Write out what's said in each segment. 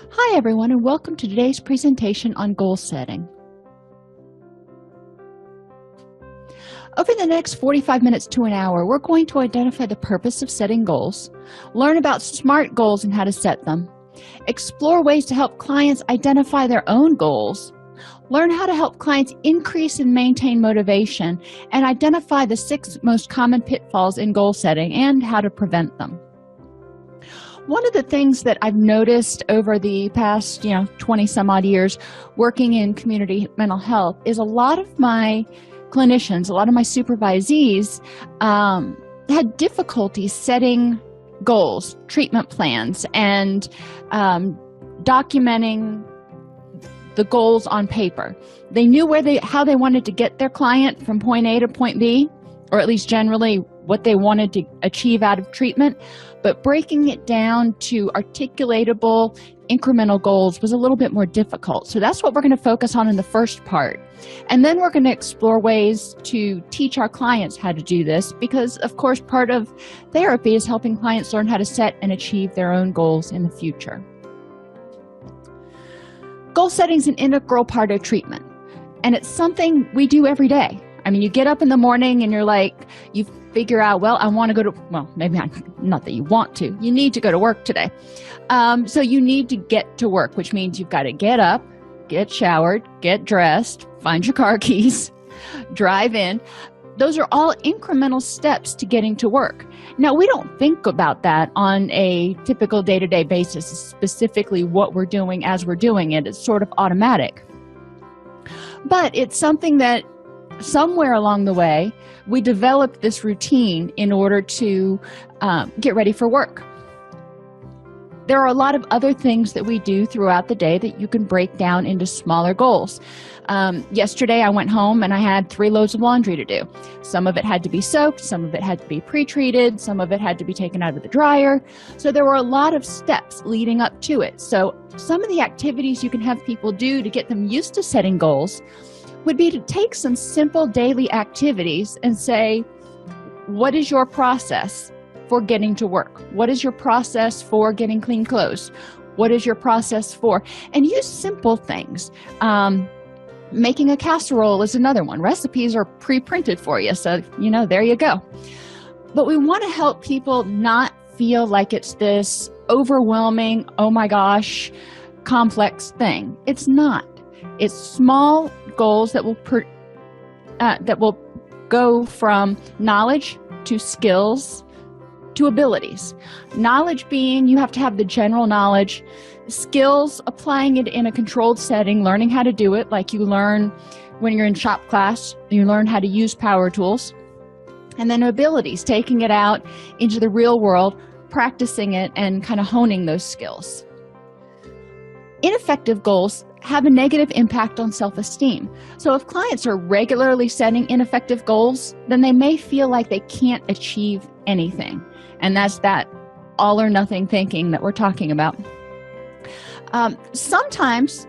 Hi everyone, and welcome to today's presentation on goal setting. Over the next 45 minutes to an hour, we're going to identify the purpose of setting goals, learn about SMART goals and how to set them, explore ways to help clients identify their own goals, learn how to help clients increase and maintain motivation, and identify the 6 most common pitfalls in goal setting and how to prevent them. One of the things that I've noticed over the past 20 some odd years working in community mental health is a lot of my clinicians, a lot of my supervisees had difficulty setting goals, treatment plans, and documenting the goals on paper. They knew how they wanted to get their client from point A to point B, or at least generally what they wanted to achieve out of treatment, but breaking it down to articulatable incremental goals was a little bit more difficult. So that's what we're going to focus on in the first part. And then we're going to explore ways to teach our clients how to do this because, of course, part of therapy is helping clients learn how to set and achieve their own goals in the future. Goal setting is an integral part of treatment, and it's something we do every day. I mean, you get up in the morning and you figure out, I want to go to, maybe not that you want to, you need to go to work today. So you need to get to work, which means you've got to get up, get showered, get dressed, find your car keys, drive in. Those are all incremental steps to getting to work. Now, we don't think about that on a typical day-to-day basis, specifically what we're doing as we're doing it. It's sort of automatic. But it's something that somewhere along the way, we developed this routine in order to get ready for work. There are a lot of other things that we do throughout the day that you can break down into smaller goals. Yesterday, I went home and I had 3 loads of laundry to do. Some of it had to be soaked, some of it had to be pre-treated, some of it had to be taken out of the dryer. So there were a lot of steps leading up to it. So some of the activities you can have people do to get them used to setting goals would be to take some simple daily activities and say, what is your process for getting to work? What is your process for getting clean clothes? What is your process for? And use simple things. Making a casserole is another one. Recipes are pre-printed for you, so there you go. But we want to help people not feel like it's this overwhelming, oh my gosh, complex thing. It's not. It's small goals that will go from knowledge to skills to abilities. Knowledge being you have to have the general knowledge, skills applying it in a controlled setting, learning how to do it like you learn when you're in shop class, you learn how to use power tools, and then abilities, taking it out into the real world, practicing it and kind of honing those skills. Ineffective goals have a negative impact on self-esteem. So if clients are regularly setting ineffective goals, then they may feel like they can't achieve anything. And that's that all or nothing thinking that we're talking about. Sometimes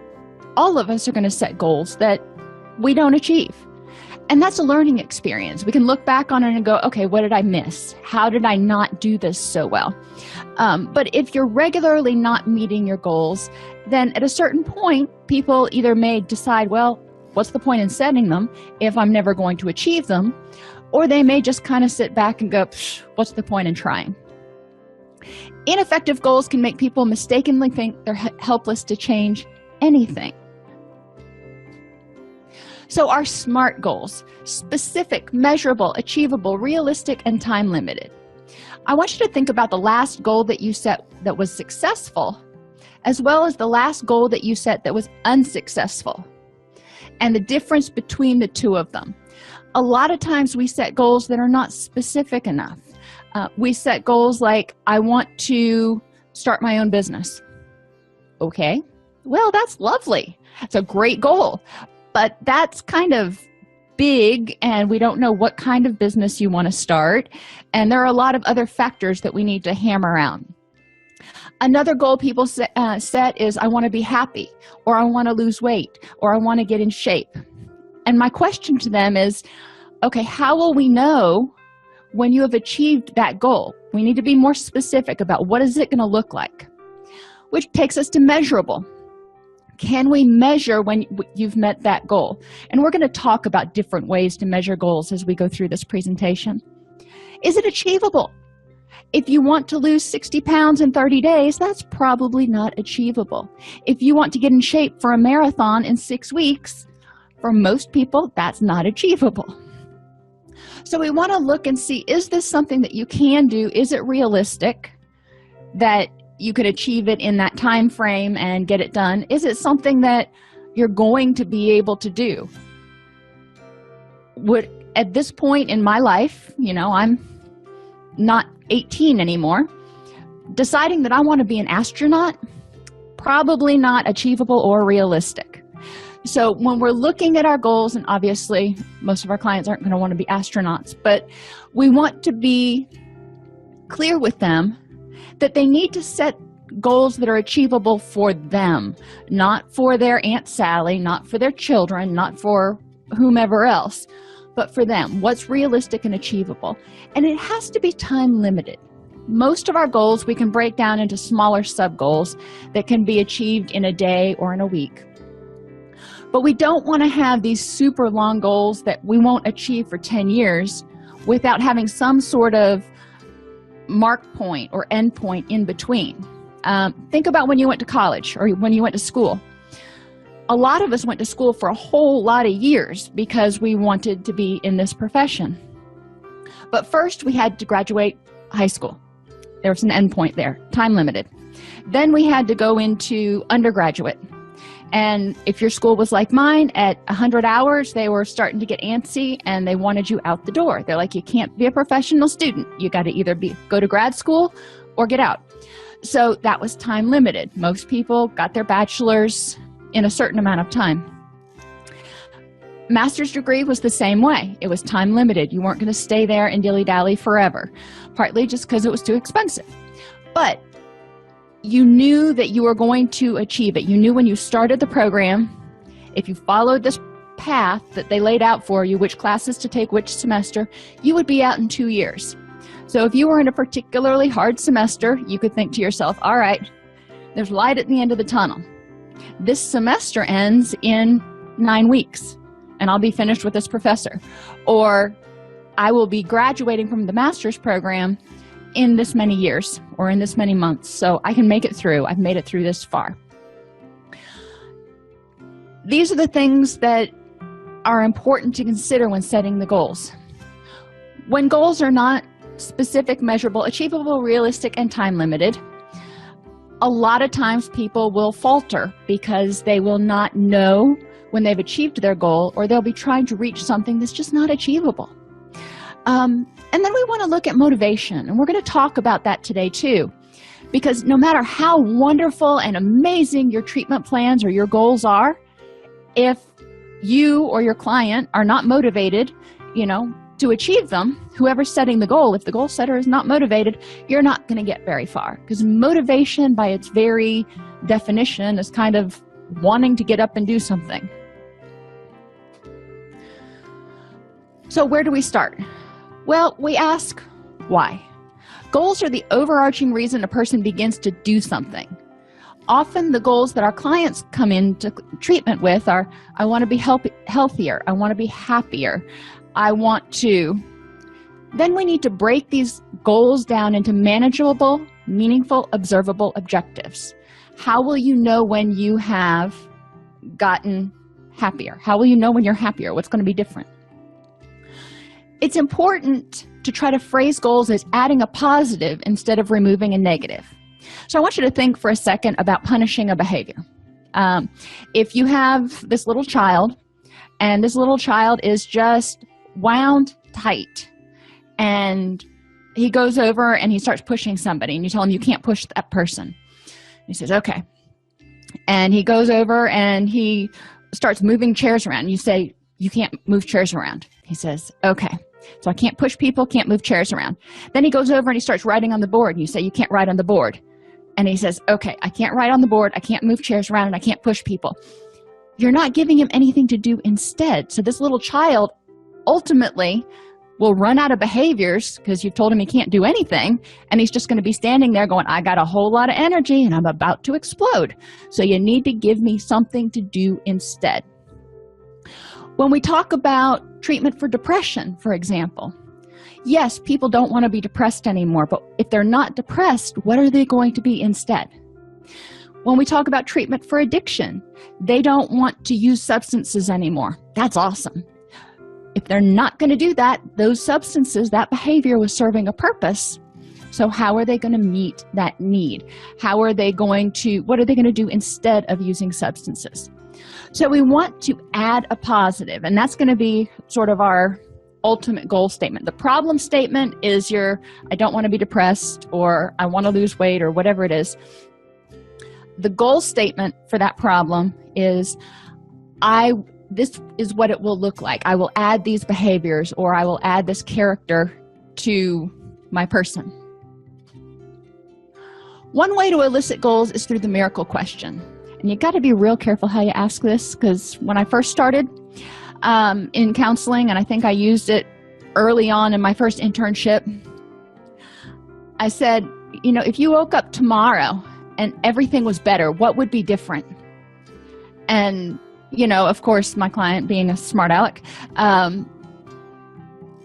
all of us are going to set goals that we don't achieve. And that's a learning experience. We can look back on it and go, okay, what did I miss? How did I not do this so well? But if you're regularly not meeting your goals, then at a certain point, people either may decide, what's the point in setting them if I'm never going to achieve them? Or they may just kind of sit back and go, what's the point in trying? Ineffective goals can make people mistakenly think they're helpless to change anything. So our SMART goals: specific, measurable, achievable, realistic, and time limited. I want you to think about the last goal that you set that was successful, as well as the last goal that you set that was unsuccessful, and the difference between the two of them. A lot of times we set goals that are not specific enough. We set goals like, I want to start my own business. Okay, well, that's lovely. It's a great goal. But that's kind of big, and we don't know what kind of business you want to start. And there are a lot of other factors that we need to hammer out. Another goal people set is, I want to be happy, or I want to lose weight, or I want to get in shape. And my question to them is, okay, how will we know when you have achieved that goal? We need to be more specific about what is it going to look like. which takes us to measurable. Can we measure when you've met that goal? And we're going to talk about different ways to measure goals as we go through this presentation. Is it achievable? If you want to lose 60 pounds in 30 days, that's probably not achievable. If you want to get in shape for a marathon in 6 weeks, for most people, that's not achievable. So we want to look and see, is this something that you can do? Is it realistic that you could achieve it in that time frame and get it done? Is it something that you're going to be able to do? At this point in my life, I'm not 18 anymore, deciding that I want to be an astronaut, probably not achievable or realistic. So when we're looking at our goals, and obviously most of our clients aren't going to want to be astronauts, but we want to be clear with them that they need to set goals that are achievable for them, not for their Aunt Sally, not for their children, not for whomever else, but for them. What's realistic and achievable? And it has to be time limited. Most of our goals we can break down into smaller sub-goals that can be achieved in a day or in a week. But we don't want to have these super long goals that we won't achieve for 10 years without having some sort of mark point or end point in between. Think about when you went to college or when you went to school. A lot of us went to school for a whole lot of years because we wanted to be in this profession. But first we had to graduate high school. There was an end point there, time limited. Then we had to go into undergraduate. And if your school was like mine, at 100 hours, they were starting to get antsy and they wanted you out the door. They're like, you can't be a professional student. You got to either go to grad school or get out. So that was time limited. Most people got their bachelor's in a certain amount of time. Master's degree was the same way. It was time limited. You weren't going to stay there and dilly-dally forever, partly just because it was too expensive. But you knew that you were going to achieve it. You knew when you started the program, if you followed this path that they laid out for you, which classes to take which semester, you would be out in 2 years. So if you were in a particularly hard semester, you could think to yourself, all right, there's light at the end of the tunnel. This semester ends in 9 weeks, and I'll be finished with this professor. Or I will be graduating from the master's program in this many years or in this many months, so I can make it through. I've made it through this far. These are the things that are important to consider when setting the goals. When goals are not specific, measurable, achievable, realistic, and time limited, a lot of times people will falter because they will not know when they've achieved their goal, or they'll be trying to reach something that's just not achievable. And then we want to look at motivation, and we're going to talk about that today too, because no matter how wonderful and amazing your treatment plans or your goals are, if you or your client are not motivated, to achieve them, whoever's setting the goal, if the goal setter is not motivated, you're not going to get very far, because motivation by its very definition is kind of wanting to get up and do something. So where do we start? Well, we ask why. Goals are the overarching reason a person begins to do something. Often the goals that our clients come into treatment with are, I want to be healthier, I want to be happier, I want to. Then we need to break these goals down into manageable, meaningful, observable objectives. How will you know when you have gotten happier? How will you know when you're happier? What's going to be different? It's important to try to phrase goals as adding a positive instead of removing a negative. So I want you to think for a second about punishing a behavior. If you have this little child, and this little child is just wound tight, and he goes over and he starts pushing somebody, and you tell him you can't push that person. He says, okay. And he goes over and he starts moving chairs around. You say, you can't move chairs around. He says, okay. So I can't push people, can't move chairs around. Then he goes over and he starts writing on the board, and you say, you can't write on the board. And he says, okay, I can't write on the board, I can't move chairs around, and I can't push people. You're not giving him anything to do instead. So this little child ultimately will run out of behaviors because you've told him he can't do anything, and he's just going to be standing there going, I got a whole lot of energy and I'm about to explode. So you need to give me something to do instead. When we talk about treatment for depression, for example, yes, people don't want to be depressed anymore, but if they're not depressed, what are they going to be instead? When we talk about treatment for addiction, they don't want to use substances anymore. That's awesome. If they're not going to do that, those substances, that behavior was serving a purpose. So how are they going to meet that need? What are they going to do instead of using substances? So we want to add a positive, and that's going to be sort of our ultimate goal statement. The problem statement is I don't want to be depressed, or I want to lose weight, or whatever it is. The goal statement for that problem is this is what it will look like. I will add these behaviors, or I will add this character to my person. One way to elicit goals is through the miracle question. And you got to be real careful how you ask this, because when I first started in counseling, and I think I used it early on in my first internship, I said, if you woke up tomorrow and everything was better, what would be different? And, of course, my client, being a smart aleck,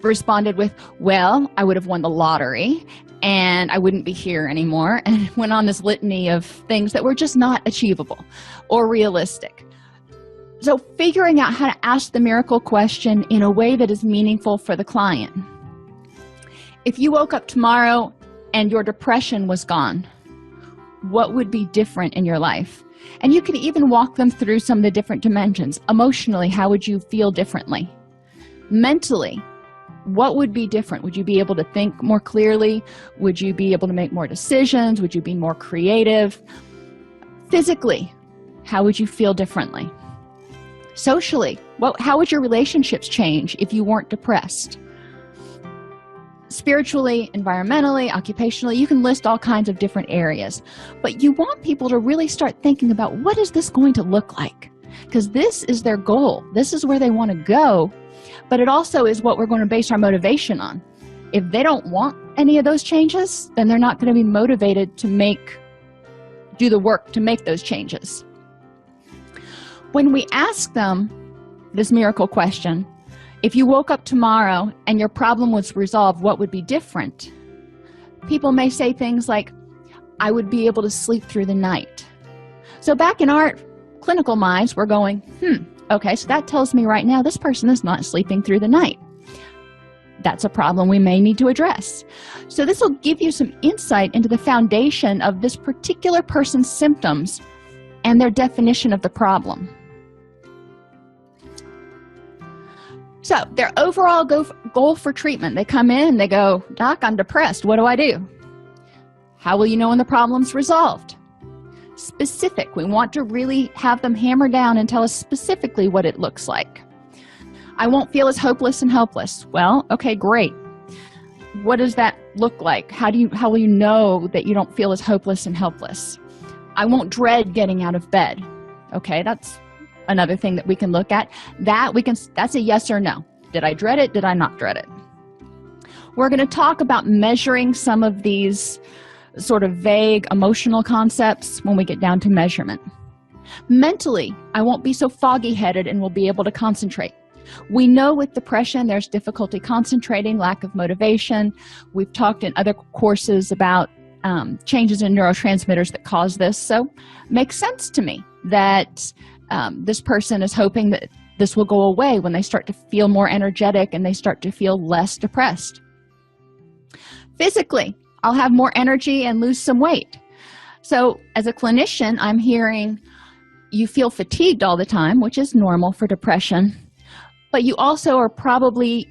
responded with, well, I would have won the lottery and I wouldn't be here anymore, and went on this litany of things that were just not achievable or realistic. So figuring out how to ask the miracle question in a way that is meaningful for the client. If you woke up tomorrow and your depression was gone, what would be different in your life? And you can even walk them through some of the different dimensions. Emotionally, how would you feel differently? Mentally, what would be different? Would you be able to think more clearly? Would you be able to make more decisions? Would you be more creative? Physically, how would you feel differently? Socially, how would your relationships change if you weren't depressed? Spiritually, environmentally, occupationally, you can list all kinds of different areas. But you want people to really start thinking about, what is this going to look like? Because this is their goal. This is where they want to go. But it also is what we're going to base our motivation on. If they don't want any of those changes, then they're not going to be motivated to do the work to make those changes. When we ask them this miracle question, if you woke up tomorrow and your problem was resolved, what would be different? People may say things like, I would be able to sleep through the night. So back in our clinical minds, we're going, okay, so that tells me right now this person is not sleeping through the night. That's a problem we may need to address. So this will give you some insight into the foundation of this particular person's symptoms and their definition of the problem. So their overall goal for treatment, they come in and they go, Doc, I'm depressed. What do I do? How will you know when the problem's resolved? Specific. We want to really have them hammer down and tell us specifically what it looks like. I won't feel as hopeless and helpless. Well, okay, great. What does that look like? How will you know that you don't feel as hopeless and helpless? I won't dread getting out of bed. Okay, that's another thing that we can look at. That's a yes or no. Did I dread it? Did I not dread it? We're going to talk about measuring some of these sort of vague emotional concepts when we get down to measurement. Mentally, I won't be so foggy-headed and will be able to concentrate. We know with depression there's difficulty concentrating, lack of motivation. We've talked in other courses about changes in neurotransmitters that cause this. So it makes sense to me that this person is hoping that this will go away when they start to feel more energetic and they start to feel less depressed. Physically, I'll have more energy and lose some weight. So as a clinician, I'm hearing you feel fatigued all the time, which is normal for depression, but you also are probably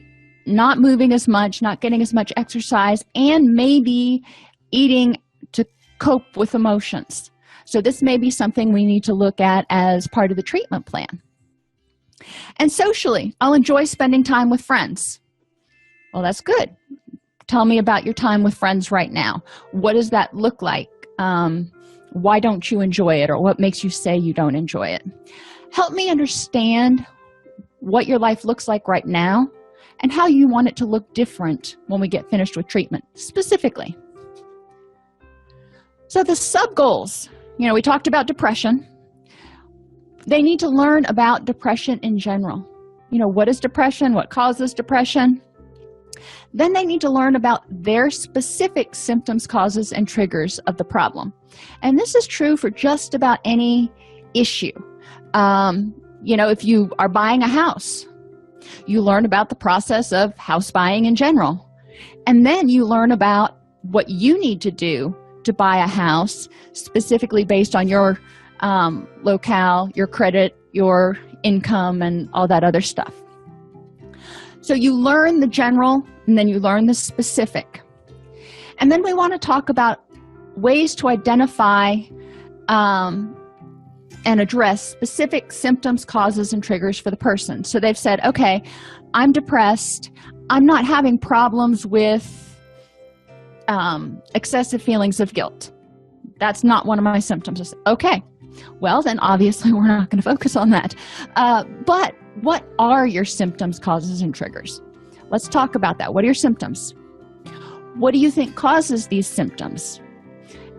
not moving as much, not getting as much exercise, and maybe eating to cope with emotions. So this may be something we need to look at as part of the treatment plan. And socially, I'll enjoy spending time with friends. Well, that's good. Tell me about your time with friends right now. What does that look like? Why don't you enjoy it, or what makes you say you don't enjoy it? Help me understand what your life looks like right now and how you want it to look different when we get finished with treatment specifically. So the sub-goals, we talked about depression. They need to learn about depression in general. What is depression? What causes depression? Then they need to learn about their specific symptoms, causes, and triggers of the problem. And this is true for just about any issue. If you are buying a house, you learn about the process of house buying in general. And then you learn about what you need to do to buy a house, specifically based on your locale, your credit, your income, and all that other stuff. So you learn the general, and then you learn the specific. And then we want to talk about ways to identify and address specific symptoms, causes, and triggers for the person. So they've said, okay, I'm depressed. I'm not having problems with excessive feelings of guilt. That's not one of my symptoms. I say, okay, well, then obviously we're not going to focus on that. But what are your symptoms, causes, and triggers? Let's talk about that. What are your symptoms? What do you think causes these symptoms?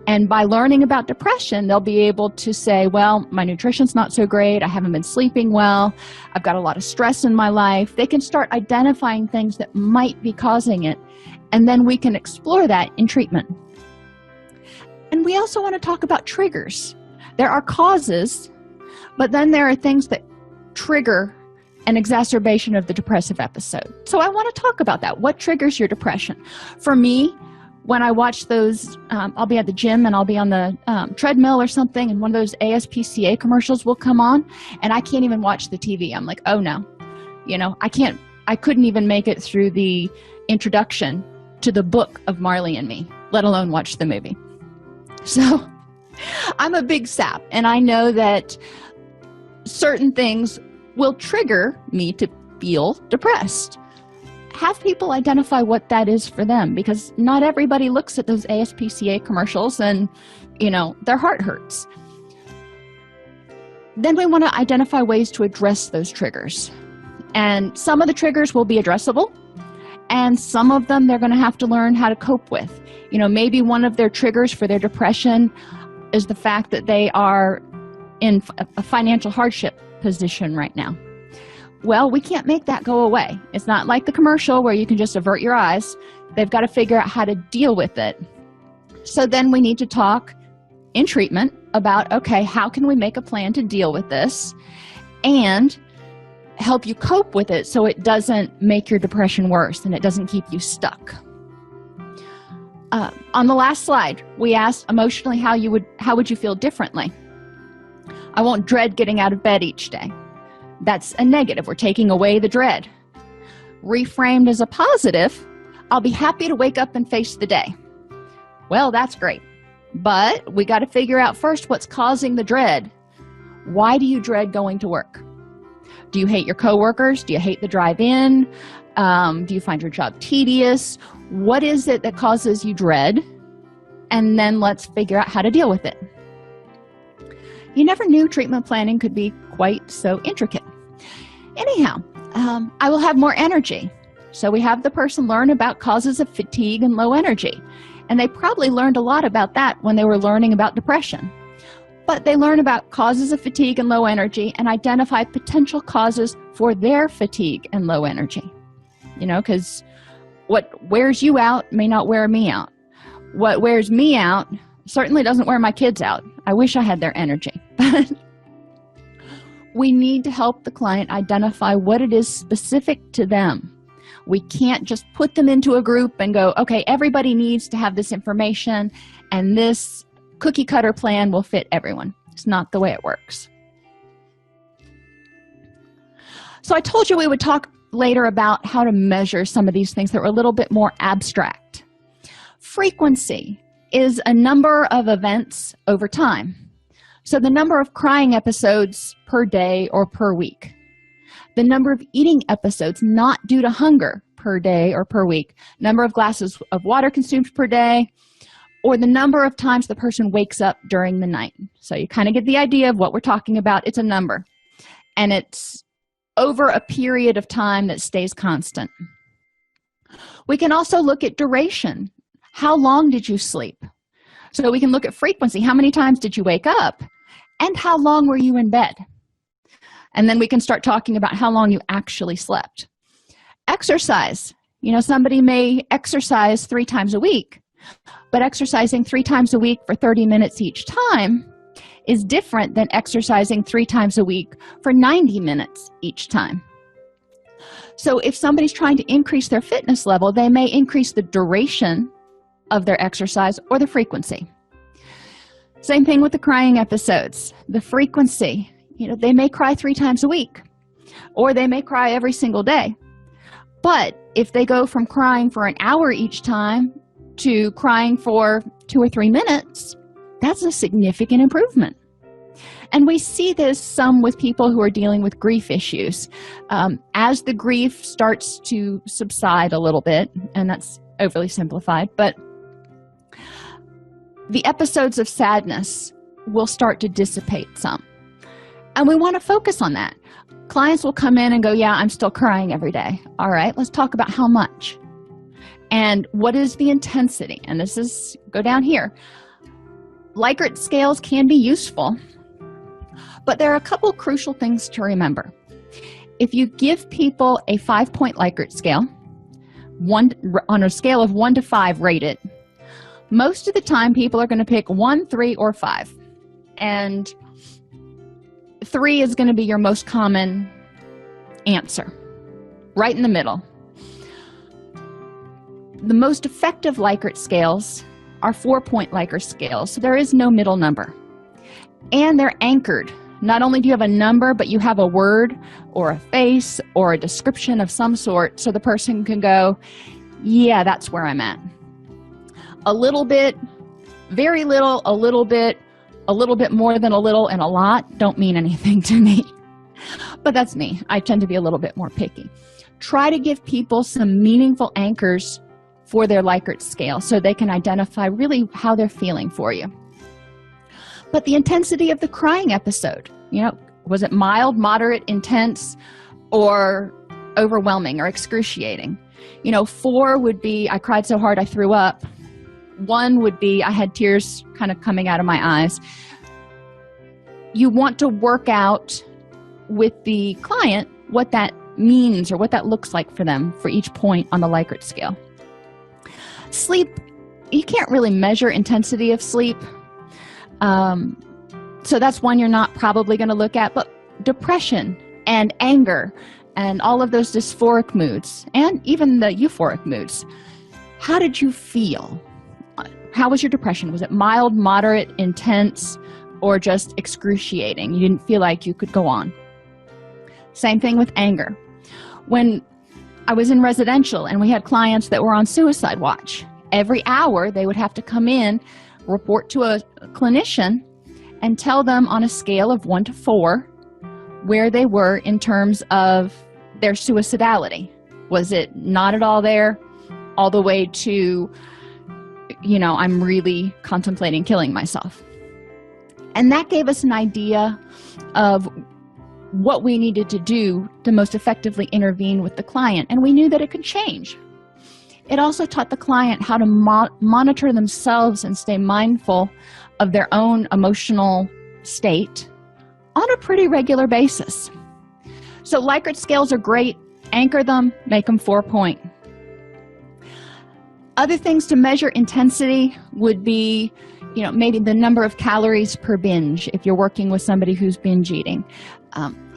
And by learning about depression, they'll be able to say, well, my nutrition's not so great. I haven't been sleeping well. I've got a lot of stress in my life. They can start identifying things that might be causing it. And then we can explore that in treatment. And we also want to talk about triggers. There are causes, but then there are things that trigger an exacerbation of the depressive episode. So I want to talk about that. What triggers your depression? For me, when I watch those, I'll be at the gym and I'll be on the treadmill or something, and one of those ASPCA commercials will come on, and I can't even watch the TV. I'm like, oh no, I couldn't even make it through the introduction to the book of Marley and Me, let alone watch the movie. So I'm a big sap, and I know that certain things will trigger me to feel depressed. Have people identify what that is for them, because not everybody looks at those ASPCA commercials and, their heart hurts. Then we want to identify ways to address those triggers. And some of the triggers will be addressable, and some of them they're going to have to learn how to cope with. Maybe one of their triggers for their depression is the fact that they are in a financial hardship position right now. Well, we can't make that go away. It's not like the commercial where you can just avert your eyes. They've got to figure out how to deal with it. So then we need to talk in treatment about, okay, how can we make a plan to deal with this and help you cope with it so it doesn't make your depression worse and it doesn't keep you stuck. On the last slide, we asked emotionally how would you feel differently? I won't dread getting out of bed each day. That's a negative. We're taking away the dread. Reframed as a positive, I'll be happy to wake up and face the day. Well, that's great. But we got to figure out first what's causing the dread. Why do you dread going to work? Do you hate your coworkers? Do you hate the drive in? Do you find your job tedious? What is it that causes you dread? And then let's figure out how to deal with it. You never knew treatment planning could be quite so intricate. Anyhow, I will have more energy. So we have the person learn about causes of fatigue and low energy. And they probably learned a lot about that when they were learning about depression. But they learn about causes of fatigue and low energy and identify potential causes for their fatigue and low energy. Because what wears you out may not wear me out. What wears me out certainly doesn't wear my kids out. I wish I had their energy. But we need to help the client identify what it is specific to them. We can't just put them into a group and go, okay, everybody needs to have this information and this cookie cutter plan will fit everyone. It's not the way it works. So I told you we would talk later about how to measure some of these things that were a little bit more abstract. Frequency is a number of events over time. So the number of crying episodes per day or per week. The number of eating episodes not due to hunger per day or per week. Number of glasses of water consumed per day, or the number of times the person wakes up during the night. So you kind of get the idea of what we're talking about. It's a number, and it's over a period of time that stays constant. We can also look at duration. How long did you sleep? So we can look at frequency. How many times did you wake up? And how long were you in bed? And then we can start talking about how long you actually slept. Exercise. Somebody may exercise 3 times a week, but exercising 3 times a week for 30 minutes each time is different than exercising 3 times a week for 90 minutes each time. So if somebody's trying to increase their fitness level, they may increase the duration of their exercise or the frequency. Same thing with the crying episodes. The frequency, they may cry 3 times a week, or they may cry every single day. But if they go from crying for an hour each time to crying for 2 or 3 minutes, that's a significant improvement. And we see this some with people who are dealing with grief issues. As the grief starts to subside a little bit, and that's overly simplified, but the episodes of sadness will start to dissipate some. And we want to focus on that. Clients will come in and go, yeah, I'm still crying every day. All right, let's talk about how much. And what is the intensity? And go down here. Likert scales can be useful, but there are a couple crucial things to remember. If you give people a 5-point Likert scale, on a scale of 1 to 5, rate it, most of the time people are going to pick 1, 3, or 5. And 3 is going to be your most common answer, right in the middle. The most effective Likert scales are 4-point Likert scales, so there is no middle number. And they're anchored. Not only do you have a number, but you have a word or a face or a description of some sort, so the person can go, yeah, that's where I'm at. A little bit, very little, a little bit more than a little, and a lot don't mean anything to me. But that's me. I tend to be a little bit more picky. Try to give people some meaningful anchors for their Likert scale so they can identify really how they're feeling for you. But the intensity of the crying episode, was it mild, moderate, intense, or overwhelming or excruciating? 4 would be, I cried so hard I threw up. 1 would be, I had tears kind of coming out of my eyes. You want to work out with the client what that means or what that looks like for them for each point on the Likert scale. Sleep, you can't really measure intensity of sleep. So that's one you're not probably going to look at, but depression and anger and all of those dysphoric moods and even the euphoric moods. How did you feel? How was your depression? Was it mild, moderate, intense, or just excruciating? You didn't feel like you could go on. Same thing with anger. When I was in residential and we had clients that were on suicide watch, every hour they would have to come in, report to a clinician, and tell them on a scale of 1 to 4 where they were in terms of their suicidality. Was it not at all there, all the way to, I'm really contemplating killing myself? And that gave us an idea of what we needed to do to most effectively intervene with the client, and we knew that it could change. It also taught the client how to monitor themselves and stay mindful of their own emotional state on a pretty regular basis. So Likert scales are great. Anchor them, make them 4-point. Other things to measure intensity would be, maybe the number of calories per binge if you're working with somebody who's binge eating.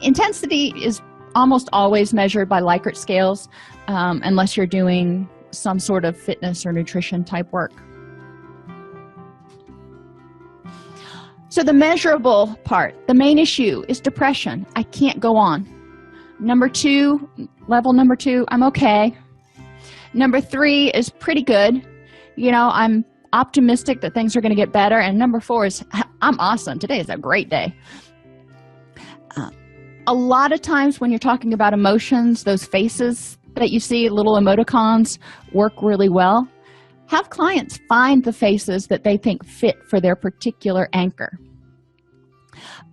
Intensity is almost always measured by Likert scales, unless you're doing some sort of fitness or nutrition type work. So the measurable part, the main issue is depression. I can't go on. Level number 2, I'm okay. Number 3 is pretty good. I'm optimistic that things are going to get better. And number 4 is, I'm awesome. Today is a great day. A lot of times when you're talking about emotions, those faces that you see, little emoticons, work really well. Have clients find the faces that they think fit for their particular anchor.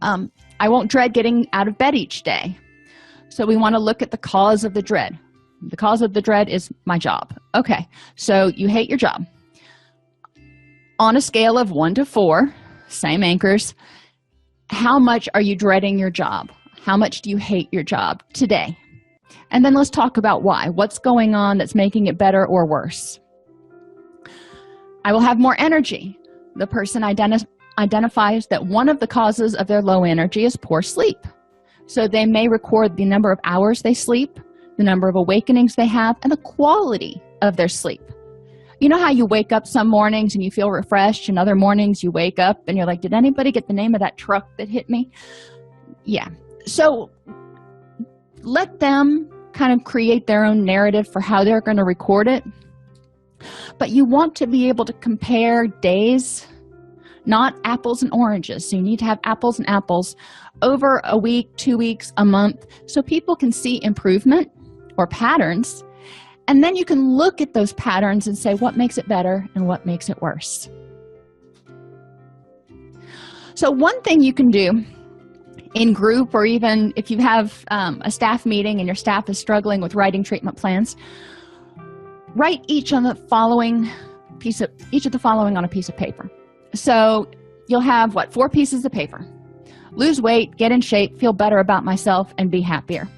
I won't dread getting out of bed each day. So we want to look at the cause of the dread. The cause of the dread is my job. Okay, so you hate your job. On a scale of 1 to 4, same anchors, how much are you dreading your job? How much do you hate your job today? And then let's talk about why. What's going on that's making it better or worse? I will have more energy. The person identifies that one of the causes of their low energy is poor sleep. So they may record the number of hours they sleep, the number of awakenings they have, and the quality of their sleep. You know how you wake up some mornings and you feel refreshed, and other mornings you wake up and you're like, did anybody get the name of that truck that hit me? Yeah. So let them kind of create their own narrative for how they're going to record it. But you want to be able to compare days, not apples and oranges. So you need to have apples and apples over a week, 2 weeks, a month, so people can see improvement or patterns. And then you can look at those patterns and say what makes it better and what makes it worse. So one thing you can do in group, or even if you have a staff meeting and your staff is struggling with writing treatment plans, write each of the following on a piece of paper. So you'll have 4 pieces of paper. Lose weight, get in shape, feel better about myself, and be happier.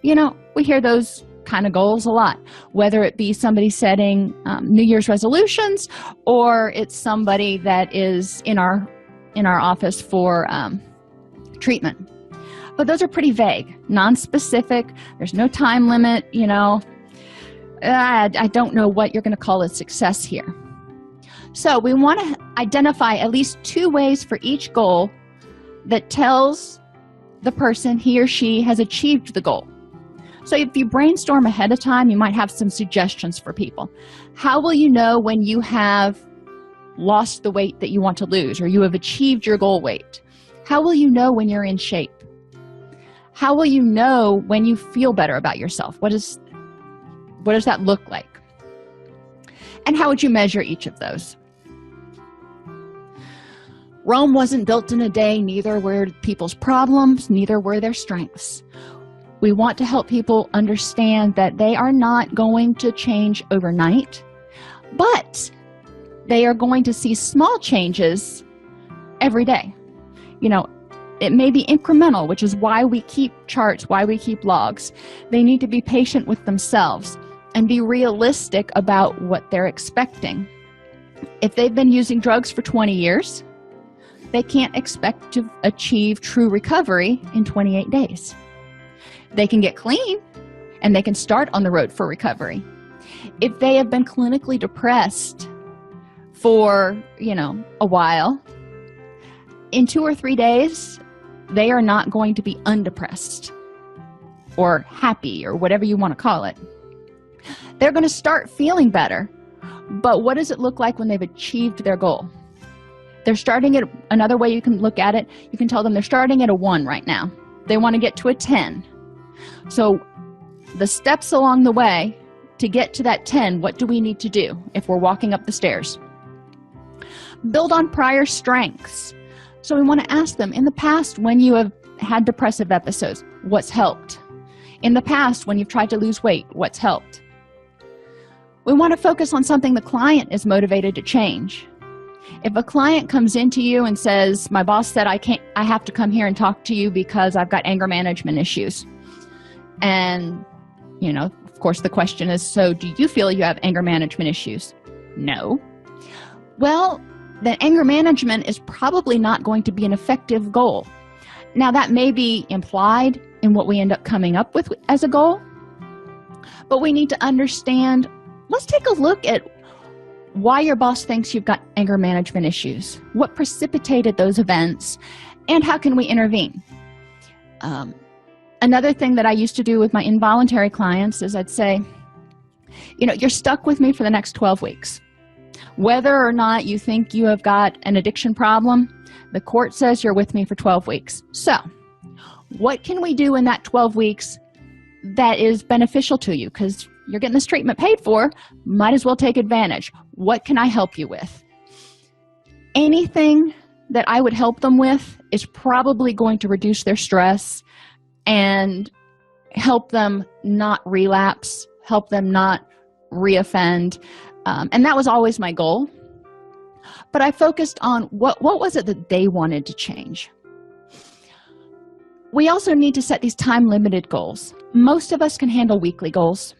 You know, we hear those kind of goals a lot, whether it be somebody setting New Year's resolutions, or it's somebody that is in our office for treatment. But those are pretty vague, non-specific. There's no time limit. You know, I don't know what you're going to call a success here. So we want to identify at least 2 ways for each goal that tells the person he or she has achieved the goal. So if you brainstorm ahead of time, you might have some suggestions for people. How will you know when you have lost the weight that you want to lose, or you have achieved your goal weight? How will you know when you're in shape? How will you know when you feel better about yourself? What does that look like? And how would you measure each of those? Rome wasn't built in a day, neither were people's problems, neither were their strengths. We want to help people understand that they are not going to change overnight, but they are going to see small changes every day. You know, it may be incremental, which is why we keep charts, why we keep logs. They need to be patient with themselves and be realistic about what they're expecting. If they've been using drugs for 20 years, they can't expect to achieve true recovery in 28 days. They can get clean and they can start on the road for recovery. If they have been clinically depressed for, a while, in 2 or 3 days, they are not going to be undepressed or happy or whatever you want to call it. They're going to start feeling better. But what does it look like when they've achieved their goal? They're starting at another way you can look at it. You can tell them they're starting at a 1 right now. They want to get to a 10. So the steps along the way to get to that 10, what do we need to do if we're walking up the stairs? Build on prior strengths. So we want to ask them, in the past, when you have had depressive episodes, what's helped? In the past, when you've tried to lose weight, what's helped? We want to focus on something the client is motivated to change. If a client comes into you and says, my boss said I have to come here and talk to you because I've got anger management issues. And, of course the question is, so do you feel you have anger management issues? No. Well, then anger management is probably not going to be an effective goal. Now that may be implied in what we end up coming up with as a goal, but we need to understand, let's take a look at why your boss thinks you've got anger management issues. What precipitated those events, and how can we intervene? Another thing that I used to do with my involuntary clients is I'd say, you're stuck with me for the next 12 weeks. Whether or not you think you have got an addiction problem, the court says you're with me for 12 weeks. So what can we do in that 12 weeks that is beneficial to you? Because you're getting this treatment paid for, might as well take advantage. What can I help you with? Anything that I would help them with is probably going to reduce their stress and help them not relapse, help them not reoffend. And that was always my goal. But I focused on what was it that they wanted to change. We also need to set these time-limited goals. Most of us can handle weekly goals.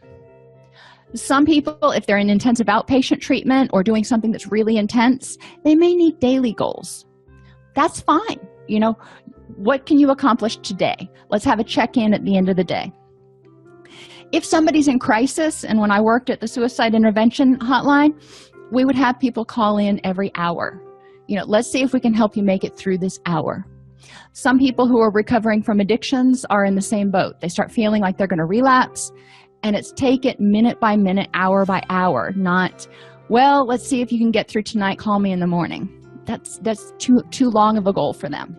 Some people, if they're in intensive outpatient treatment or doing something that's really intense, they may need daily goals. That's fine. You know, what can you accomplish today? Let's have a check-in at the end of the day. If somebody's in crisis, and when I worked at the suicide intervention hotline, we would have people call in every hour. You know, let's see if we can help you make it through this hour. Some people who are recovering from addictions are in the same boat. They start feeling like they're going to relapse, and it's take it minute by minute, hour by hour, not, well, let's see if you can get through tonight, call me in the morning. That's too long of a goal for them.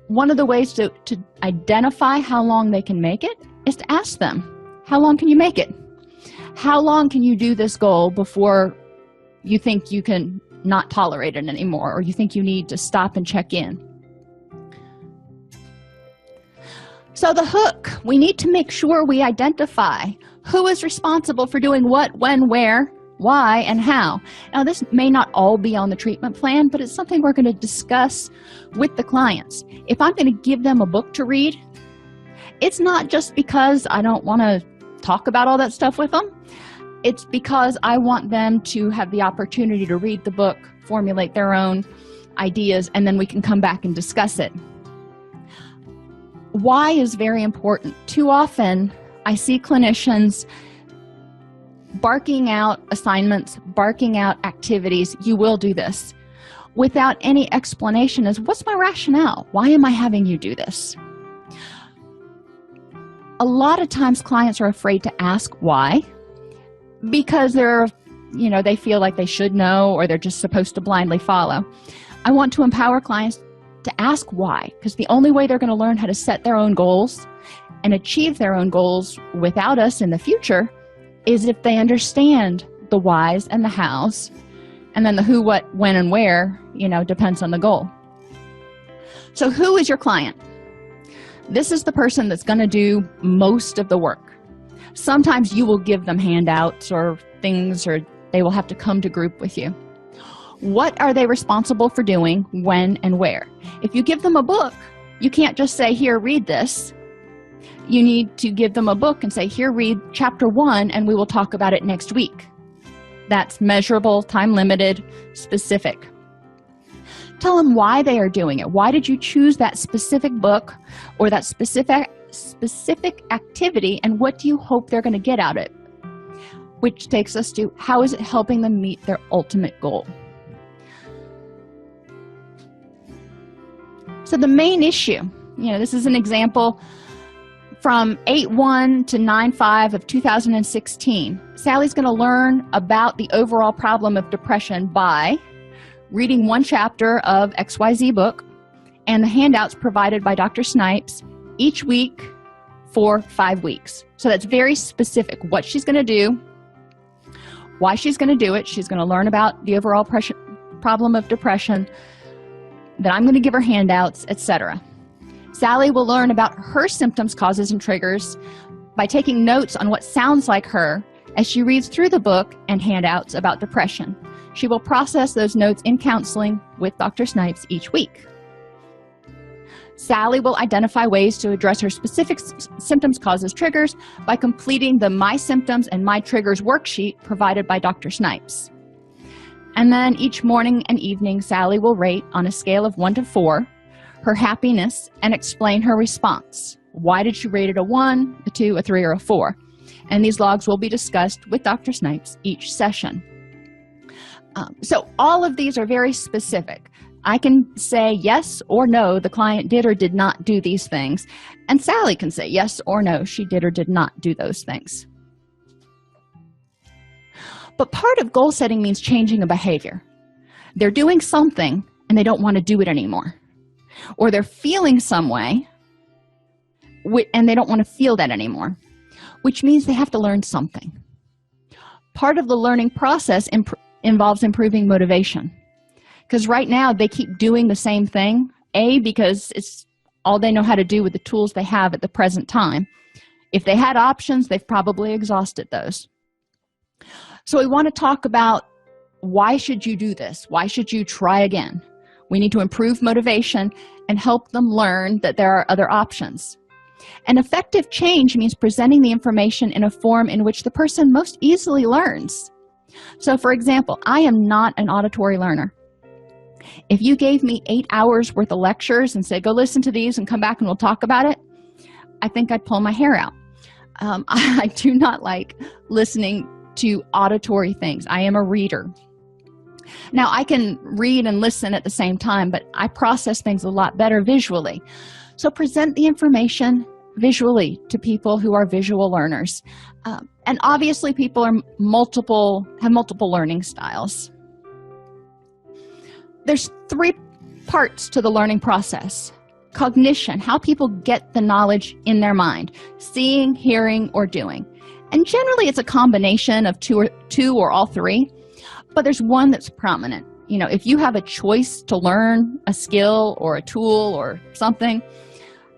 One of the ways to identify how long they can make it is to ask them, how long can you make it? How long can you do this goal before you think you can not tolerate it anymore, or you think you need to stop and check in? So the hook, we need to make sure we identify who is responsible for doing what, when, where, why, and how. Now, this may not all be on the treatment plan, but it's something we're going to discuss with the clients. If I'm going to give them a book to read, it's not just because I don't want to talk about all that stuff with them. It's because I want them to have the opportunity to read the book, formulate their own ideas, and then we can come back and discuss it. Why is very important. Too often, I see clinicians barking out assignments, barking out activities, you will do this, without any explanation as what's my rationale? Why am I having you do this? A lot of times clients are afraid to ask why, because they feel like they should know, or they're just supposed to blindly follow. I want to empower clients to ask why, because the only way they're going to learn how to set their own goals and achieve their own goals without us in the future is if they understand the whys and the hows, and then the who, what, when, and where, depends on the goal. So who is your client? This is the person that's going to do most of the work. Sometimes you will give them handouts or things, or they will have to come to group with you. What are they responsible for doing, when, and where? If you give them a book, you can't just say, here, read this. You need to give them a book and say, here, read chapter 1, and we will talk about it next week. That's measurable, time-limited, specific. Tell them why they are doing it. Why did you choose that specific book or that specific activity, and what do you hope they're going to get out of it? Which takes us to, how is it helping them meet their ultimate goal? So the main issue, this is an example from 8/1 to 9/5 of 2016. Sally's going to learn about the overall problem of depression by reading one chapter of XYZ book and the handouts provided by Dr. Snipes each week for 5 weeks. So that's very specific what she's going to do, why she's going to do it. She's going to learn about the overall problem of depression, that I'm going to give her handouts, etc. Sally will learn about her symptoms, causes, and triggers by taking notes on what sounds like her as she reads through the book and handouts about depression. She will process those notes in counseling with Dr. Snipes each week. Sally will identify ways to address her specific symptoms, causes, triggers by completing the My Symptoms and My Triggers worksheet provided by Dr. Snipes. And then each morning and evening, Sally will rate on a scale of 1 to 4 her happiness and explain her response. Why did she rate it a 1, a 2, a 3, or a 4? And these logs will be discussed with Dr. Snipes each session. So all of these are very specific. I can say yes or no, the client did or did not do these things. And Sally can say yes or no, she did or did not do those things. But part of goal setting means changing a behavior. They're doing something and they don't want to do it anymore. Or they're feeling some way and they don't want to feel that anymore, which means they have to learn something. Part of the learning process involves improving motivation. Because right now they keep doing the same thing, because it's all they know how to do with the tools they have at the present time. If they had options, they've probably exhausted those. So we want to talk about, why should you do this? Why should you try again? We need to improve motivation and help them learn that there are other options. And effective change means presenting the information in a form in which the person most easily learns. So, for example, I am not an auditory learner. If you gave me 8 hours worth of lectures and said, go listen to these and come back and we'll talk about it, I think I'd pull my hair out. I do not like listening to auditory things. I am a reader. Now, I can read and listen at the same time, but I process things a lot better visually. So present the information visually to people who are visual learners. And obviously, people have multiple learning styles. There's 3 parts to the learning process. Cognition, how people get the knowledge in their mind, seeing, hearing, or doing. And generally, it's a combination of two or all 3, but there's one that's prominent. You know, if you have a choice to learn a skill or a tool or something,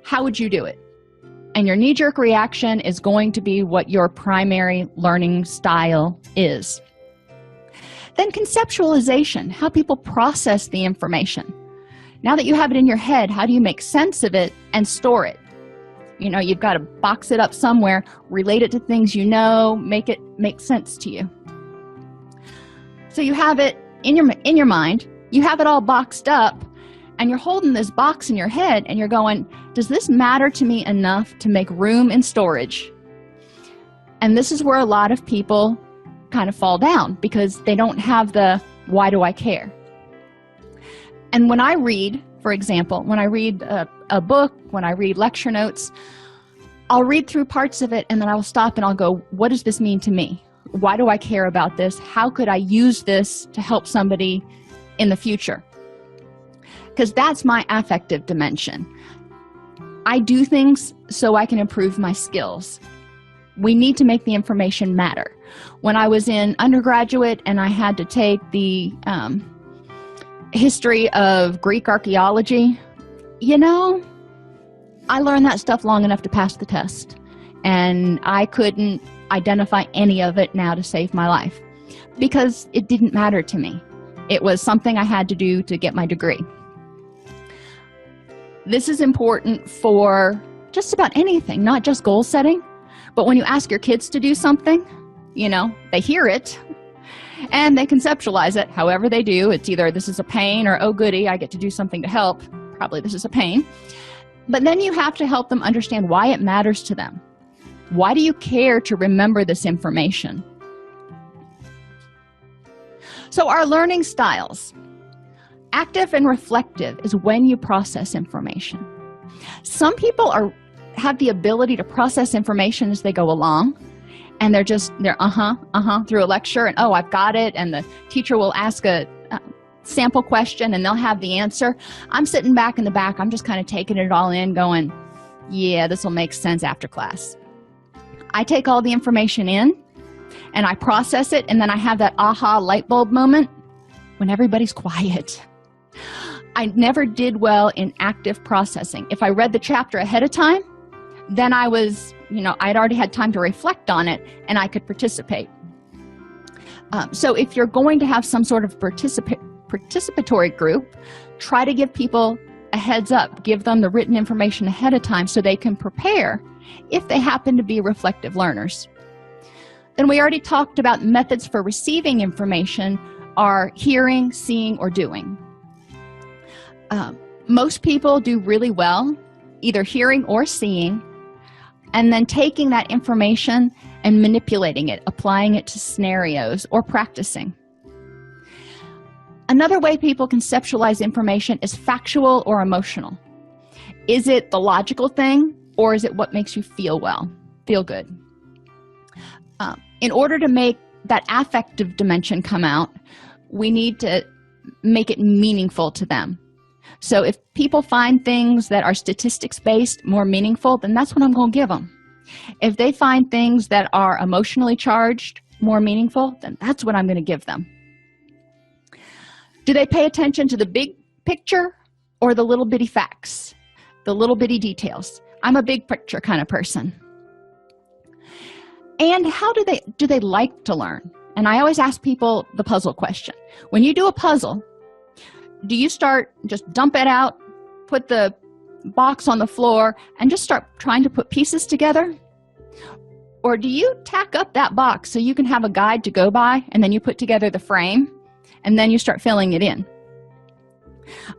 how would you do it? And your knee-jerk reaction is going to be what your primary learning style is. Then conceptualization, how people process the information. Now that you have it in your head, how do you make sense of it and store it? You know, you've got to box it up somewhere, relate it to things you know, make it make sense to you. So you have it in your mind, you have it all boxed up, and you're holding this box in your head and you're going, does this matter to me enough to make room in storage? And this is where a lot of people kind of fall down, because they don't have the why do I care? And when I read, for example, when I read a book, when I read lecture notes, I'll read through parts of it and then I will stop and I'll go, what does this mean to me? Why do I care about this? How could I use this to help somebody in the future? Because that's my affective dimension. I do things so I can improve my skills. We need to make the information matter. When I was in undergraduate and I had to take the history of Greek archaeology, you know, I learned that stuff long enough to pass the test, and I couldn't identify any of it now to save my life because it didn't matter to me. It was something I had to do to get my degree. This is important for just about anything, not just goal setting, but when you ask your kids to do something, you know, they hear it and they conceptualize it however they do. It's either this is a pain or, oh goody, I get to do something to help. Probably this is a pain. But then you have to help them understand why it matters to them. Why do you care to remember this information? So our learning styles. Active and reflective is when you process information. Some people have the ability to process information as they go along, and they're through a lecture, and oh, I've got it, and the teacher will ask a sample question and they'll have the answer. I'm sitting back in the back, I'm just kind of taking it all in, going, yeah, this will make sense after class. I take all the information in and I process it, and then I have that aha light bulb moment when everybody's quiet. I never did well in active processing. If I read the chapter ahead of time, then I was, I'd already had time to reflect on it and I could participate. So if you're going to have some sort of participatory group, try to give people a heads up, give them the written information ahead of time so they can prepare if they happen to be reflective learners. Then we already talked about methods for receiving information are hearing, seeing, or doing. Most people do really well either hearing or seeing, and then taking that information and manipulating it, applying it to scenarios or practicing. Another way people conceptualize information is factual or emotional. Is it the logical thing, or is it what makes you feel good? In order to make that affective dimension come out, we need to make it meaningful to them. So if people find things that are statistics-based more meaningful, then that's what I'm going to give them. If they find things that are emotionally charged more meaningful, then that's what I'm going to give them. Do they pay attention to the big picture or the little bitty facts? the little bitty details. I'm a big picture kind of person. And how do they like to learn? And I always ask people the puzzle question. When you do a puzzle, do you start, just dump it out, put the box on the floor, and just start trying to put pieces together? Or do you tack up that box so you can have a guide to go by, and then you put together the frame, and then you start filling it in?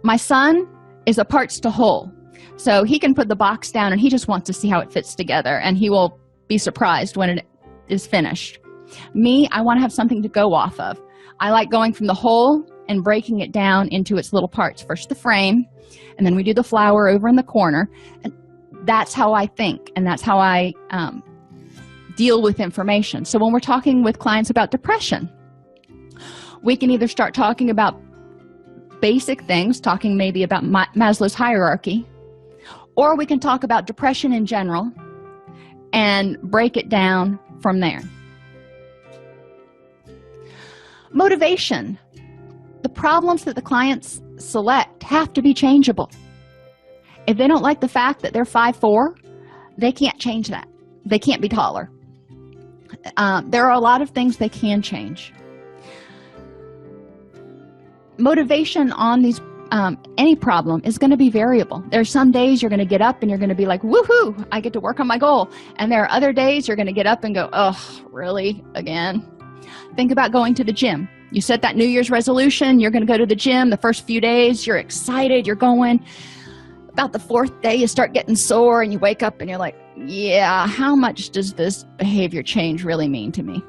My son is a parts to whole, so he can put the box down and he just wants to see how it fits together, and he will be surprised when it is finished. Me, I want to have something to go off of. I like going from the whole and breaking it down into its little parts. First the frame, and then we do the flower over in the corner. And that's how I think, and that's how I deal with information. So when we're talking with clients about depression, we can either start talking about basic things, talking maybe about Maslow's hierarchy, or we can talk about depression in general and break it down from there. Motivation. The problems that the clients select have to be changeable. If they don't like the fact that they're 5'4", they can't change that. They can't be taller. There are a lot of things they can change. Motivation on these any problem is going to be variable. There are some days you're going to get up and you're going to be like, woohoo, I get to work on my goal. And there are other days you're going to get up and go, oh, really? Again? Think about going to the gym. You set that New Year's resolution, you're going to go to the gym. The first few days, you're excited, you're going. About the fourth day, you start getting sore and you wake up and you're like, yeah, how much does this behavior change really mean to me?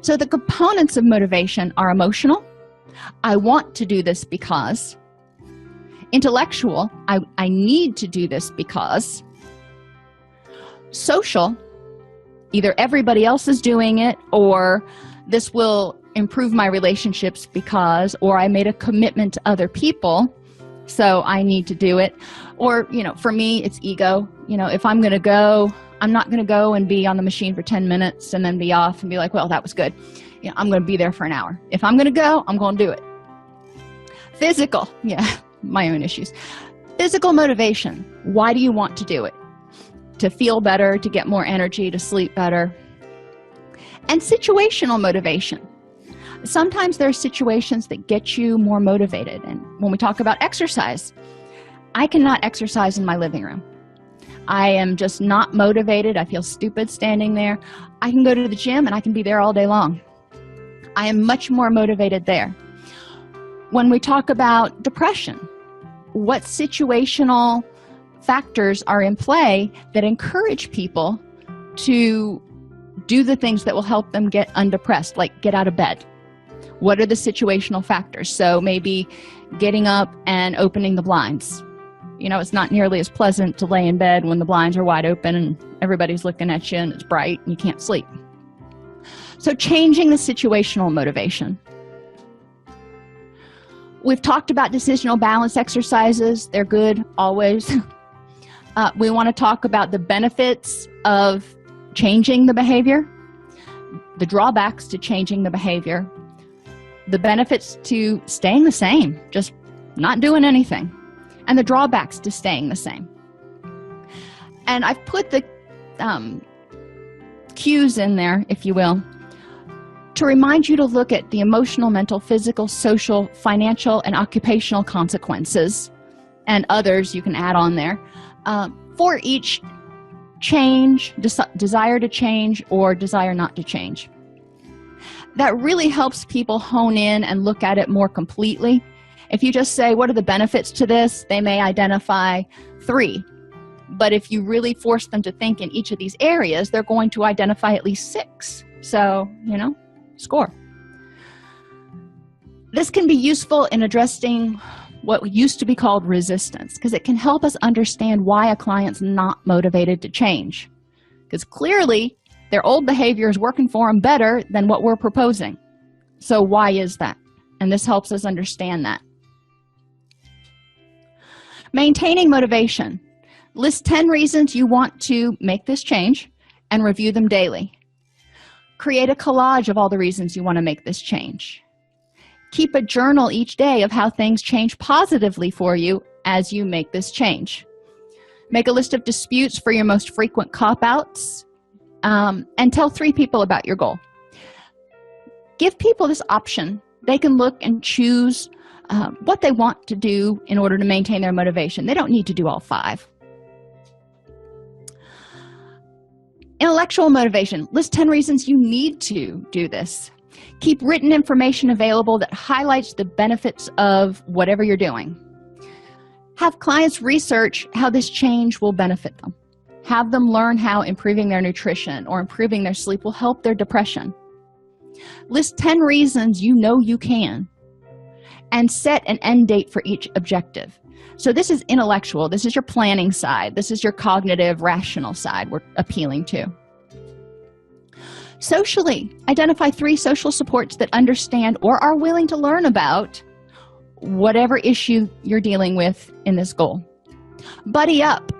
So the components of motivation are emotional. I want to do this because. Intellectual, I need to do this because. Social, either everybody else is doing it, or this will improve my relationships because, or I made a commitment to other people, so I need to do it. Or, for me, it's ego. If I'm going to go, I'm not going to go and be on the machine for 10 minutes and then be off and be like, well, that was good. I'm going to be there for an hour. If I'm going to go, I'm going to do it. Physical, my own issues. Physical motivation. Why do you want to do it? To feel better, to get more energy, to sleep better. And situational motivation. Sometimes there are situations that get you more motivated. And when we talk about exercise, I cannot exercise in my living room. I am just not motivated. I feel stupid standing there. I can go to the gym and I can be there all day long. I am much more motivated there. When we talk about depression, what situational factors are in play that encourage people to do the things that will help them get undepressed, like get out of bed? What are the situational factors? So maybe getting up and opening the blinds. It's not nearly as pleasant to lay in bed when the blinds are wide open and everybody's looking at you and it's bright and you can't sleep. So changing the situational motivation. We've talked about decisional balance exercises. They're good always. We want to talk about the benefits of changing the behavior, the drawbacks to changing the behavior, the benefits to staying the same, just not doing anything, and the drawbacks to staying the same. And I've put the cues in there, if you will, to remind you to look at the emotional, mental, physical, social, financial, and occupational consequences, and others you can add on there, for each change, desire to change, or desire not to change. That really helps people hone in and look at it more completely. If you just say, what are the benefits to this? They may identify 3. But if you really force them to think in each of these areas, they're going to identify at least 6. So, score. This can be useful in addressing what used to be called resistance, because it can help us understand why a client's not motivated to change. Because clearly, their old behavior is working for them better than what we're proposing. So why is that? And this helps us understand that. Maintaining motivation. List 10 reasons you want to make this change and review them daily. Create a collage of all the reasons you want to make this change. Keep a journal each day of how things change positively for you as you make this change. Make a list of disputes for your most frequent cop-outs, and tell 3 people about your goal. Give people this option. They can look and choose what they want to do in order to maintain their motivation. They don't need to do all 5. Intellectual motivation. List 10 reasons you need to do this. Keep written information available that highlights the benefits of whatever you're doing. Have clients research how this change will benefit them. Have them learn how improving their nutrition or improving their sleep will help their depression. List 10 reasons you know you can, and set an end date for each objective. So this is intellectual. This is your planning side. This is your cognitive, rational side we're appealing to. Socially, identify 3 social supports that understand or are willing to learn about whatever issue you're dealing with in this goal. Buddy up.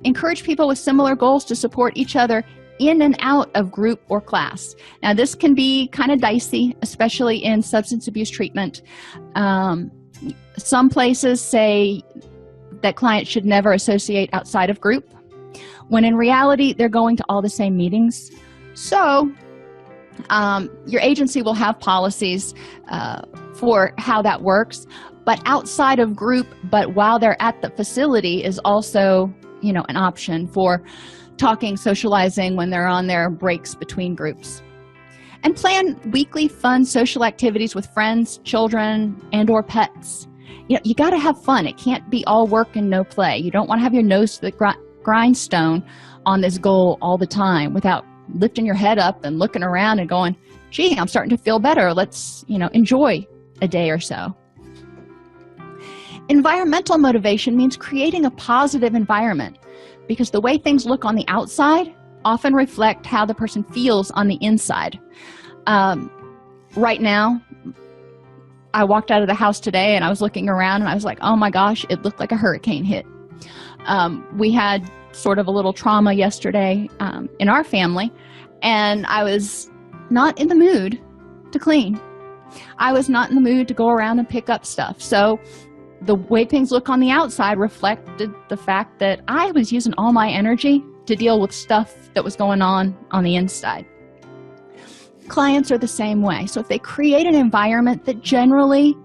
Encourage people with similar goals to support each other in and out of group or class. Now, this can be kind of dicey, especially in substance abuse treatment. Some places say that clients should never associate outside of group, when in reality, they're going to all the same meetings. So your agency will have policies for how that works, but outside of group, but while they're at the facility is also, an option for talking, socializing when they're on their breaks between groups. And plan weekly fun social activities with friends, children, and or pets. You got to have fun. It can't be all work and no play. You don't want to have your nose to the grindstone on this goal all the time without lifting your head up and looking around and going, gee, I'm starting to feel better. Let's, enjoy a day or so. Environmental motivation means creating a positive environment, because the way things look on the outside often reflect how the person feels on the inside. Right now, I walked out of the house today and I was looking around and I was like, oh my gosh, it looked like a hurricane hit. We had sort of a little trauma yesterday in our family, and I was not in the mood to clean. I was not in the mood to go around and pick up stuff. So the way things look on the outside reflected the fact that I was using all my energy to deal with stuff that was going on the inside. Clients are the same way. So if they create an environment that generally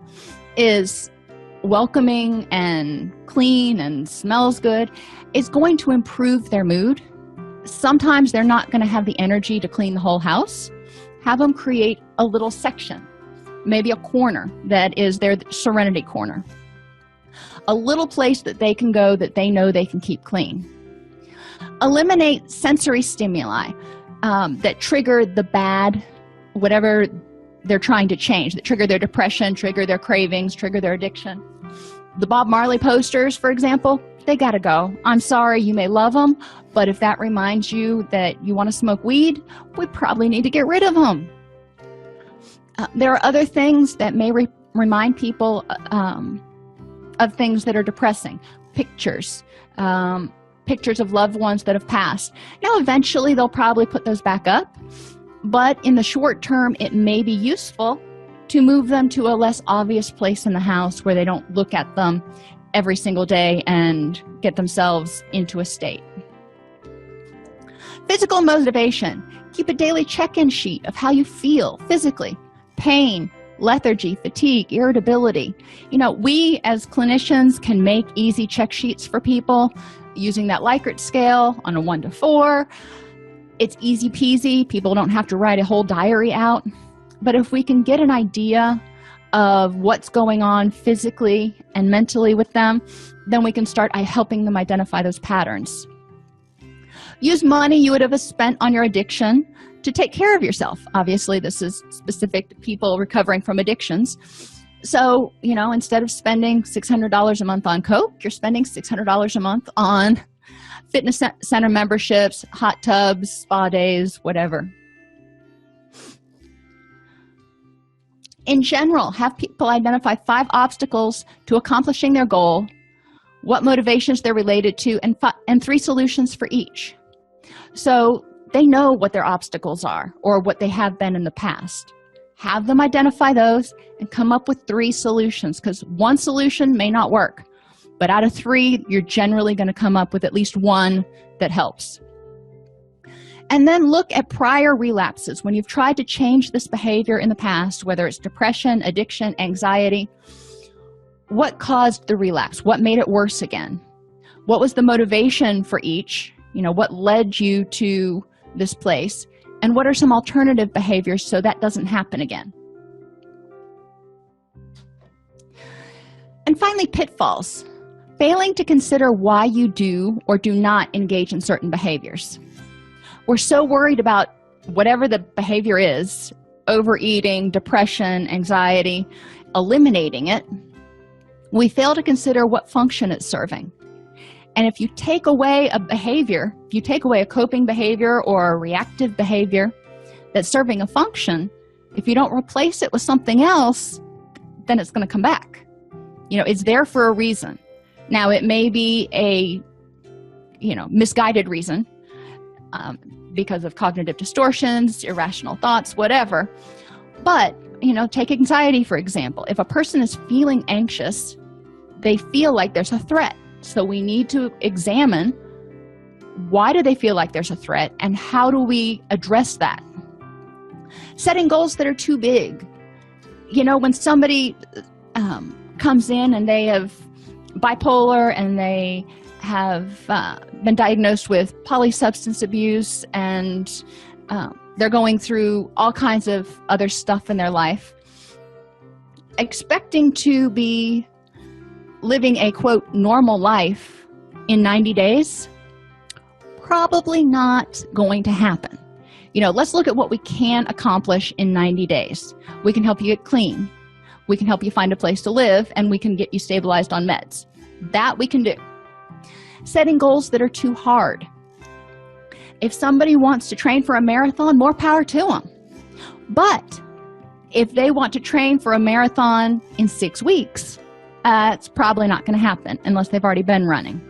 is welcoming and clean and smells good, it's going to improve their mood. Sometimes they're not going to have the energy to clean the whole house. Have them create a little section, maybe a corner that is their serenity corner. A little place that they can go that they know they can keep clean. Eliminate sensory stimuli that trigger the bad, whatever they're trying to change, that trigger their depression, trigger their cravings, trigger their addiction. The Bob Marley posters, for example, they got to go. I'm sorry, you may love them, but if that reminds you that you want to smoke weed, we probably need to get rid of them. There are other things that may remind people of things that are depressing. Pictures of loved ones that have passed. Now, eventually, they'll probably put those back up, but in the short term, it may be useful to move them to a less obvious place in the house where they don't look at them every single day and get themselves into a state. Physical motivation. Keep a daily check-in sheet of how you feel physically. Pain, lethargy, fatigue, irritability. We as clinicians can make easy check sheets for people using that Likert scale on a 1 to 4. It's easy peasy. People don't have to write a whole diary out. But if we can get an idea of what's going on physically and mentally with them, then we can start helping them identify those patterns. Use money you would have spent on your addiction to take care of yourself. Obviously, this is specific to people recovering from addictions. So, instead of spending $600 a month on Coke, you're spending $600 a month on fitness center memberships, hot tubs, spa days, whatever. In general, have people identify 5 obstacles to accomplishing their goal, what motivations they're related to, and 3 solutions for each. So they know what their obstacles are or what they have been in the past. Have them identify those and come up with 3 solutions, because one solution may not work. But out of 3, you're generally going to come up with at least 1 that helps. And then look at prior relapses. When you've tried to change this behavior in the past, whether it's depression, addiction, anxiety, what caused the relapse? What made it worse again? What was the motivation for each? What led you to this place? And what are some alternative behaviors so that doesn't happen again? And finally, pitfalls. Failing to consider why you do or do not engage in certain behaviors. We're so worried about whatever the behavior is, overeating, depression, anxiety, eliminating it, we fail to consider what function it's serving. And if you take away a behavior, if you take away a coping behavior or a reactive behavior that's serving a function, if you don't replace it with something else, then it's going to come back. It's there for a reason. Now, it may be a, misguided reason because of cognitive distortions, irrational thoughts, whatever. But, take anxiety, for example. If a person is feeling anxious, they feel like there's a threat. So we need to examine, why do they feel like there's a threat and how do we address that? Setting goals that are too big. When somebody comes in and they have bipolar and they have been diagnosed with polysubstance abuse and they're going through all kinds of other stuff in their life, expecting to be living a, quote, normal life in 90 days, probably not going to happen. Let's look at what we can accomplish in 90 days. We can help you get clean. We can help you find a place to live, and we can get you stabilized on meds. That we can do. Setting goals that are too hard. If somebody wants to train for a marathon, more power to them. But if they want to train for a marathon in 6 weeks, it's probably not going to happen unless they've already been running.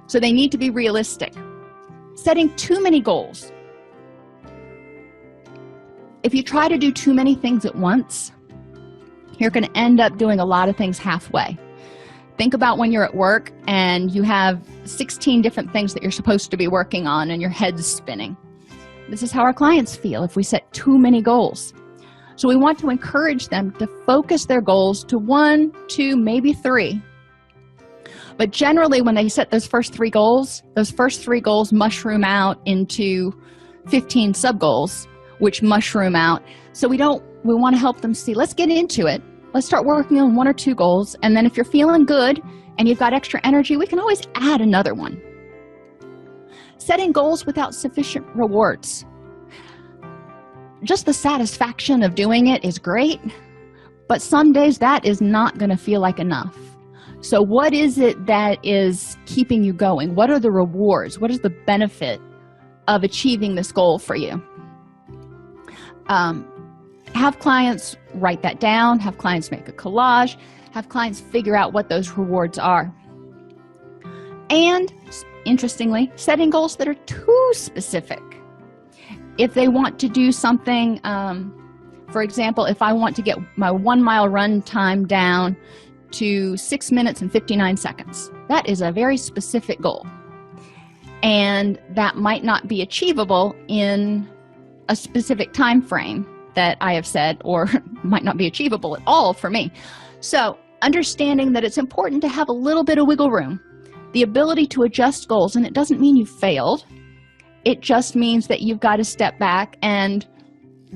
So they need to be realistic. Setting too many goals. If you try to do too many things at once, you're going to end up doing a lot of things halfway. Think about when you're at work and you have 16 different things that you're supposed to be working on and your head's spinning. This is how our clients feel if we set too many goals. So we want to encourage them to focus their goals to 1, 2, maybe 3. But generally, when they set those first 3 goals mushroom out into 15 sub-goals, which mushroom out. So we want to help them see, let's get into it. Let's start working on 1 or 2 goals. And then if you're feeling good and you've got extra energy, we can always add another one. Setting goals without sufficient rewards. Just the satisfaction of doing it is great, but some days that is not going to feel like enough. So what is it that is keeping you going? What are the rewards? What is the benefit of achieving this goal for you? Have clients write that down, have clients make a collage, have clients figure out what those rewards are. And interestingly, setting goals that are too specific. If they want to do something, for example, if I want to get my 1-mile run time down to 6 minutes and 59 seconds, that is a very specific goal. And that might not be achievable in a specific time frame that I have said, or might not be achievable at all for me. So understanding that it's important to have a little bit of wiggle room, the ability to adjust goals, and it doesn't mean you failed. It just means that you've got to step back and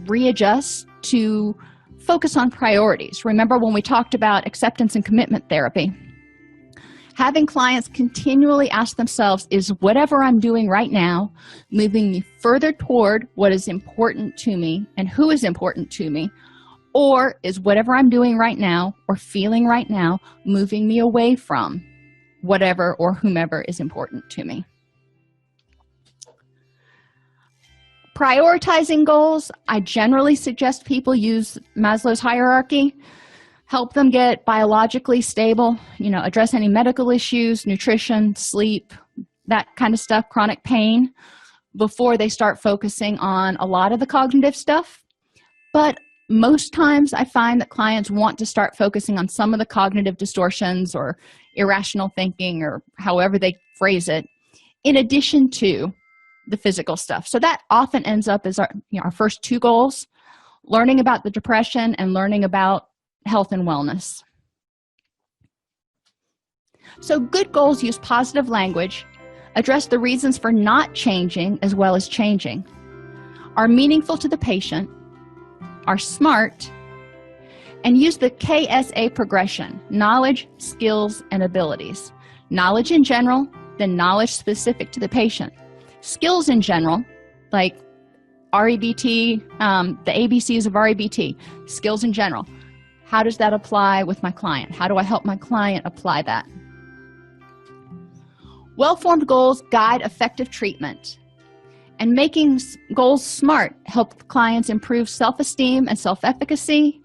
readjust to focus on priorities. Remember when we talked about acceptance and commitment therapy? Having clients continually ask themselves, is whatever I'm doing right now moving me further toward what is important to me and who is important to me? Or is whatever I'm doing right now or feeling right now moving me away from whatever or whomever is important to me? Prioritizing goals, I generally suggest people use Maslow's hierarchy. Help them get biologically stable, address any medical issues, nutrition, sleep, that kind of stuff, chronic pain, before they start focusing on a lot of the cognitive stuff. But most times I find that clients want to start focusing on some of the cognitive distortions or irrational thinking or however they phrase it, in addition to the physical stuff. So that often ends up as our first two goals: learning about the depression and learning about health and wellness. So good goals use positive language, address the reasons for not changing as well as changing, are meaningful to the patient, are smart, and use the KSA progression: knowledge, skills, and abilities. Knowledge in general, then knowledge specific to the patient. Skills in general, like REBT, the ABCs of REBT, skills in general. How does that apply with my client? How do I help my client apply that? Well-formed goals guide effective treatment, and making goals SMART help clients improve self-esteem and self-efficacy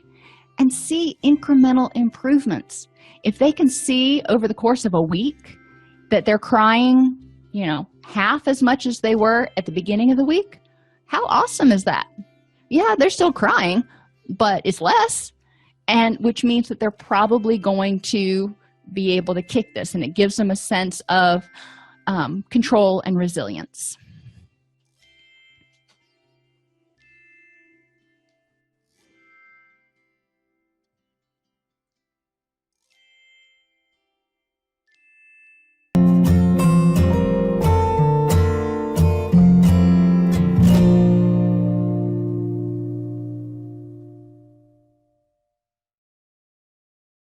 and see incremental improvements. If they can see over the course of a week that they're crying, half as much as they were at the beginning of the week, how awesome is that? Yeah, they're still crying, but it's less, and which means that they're probably going to be able to kick this, and it gives them a sense of control and resilience.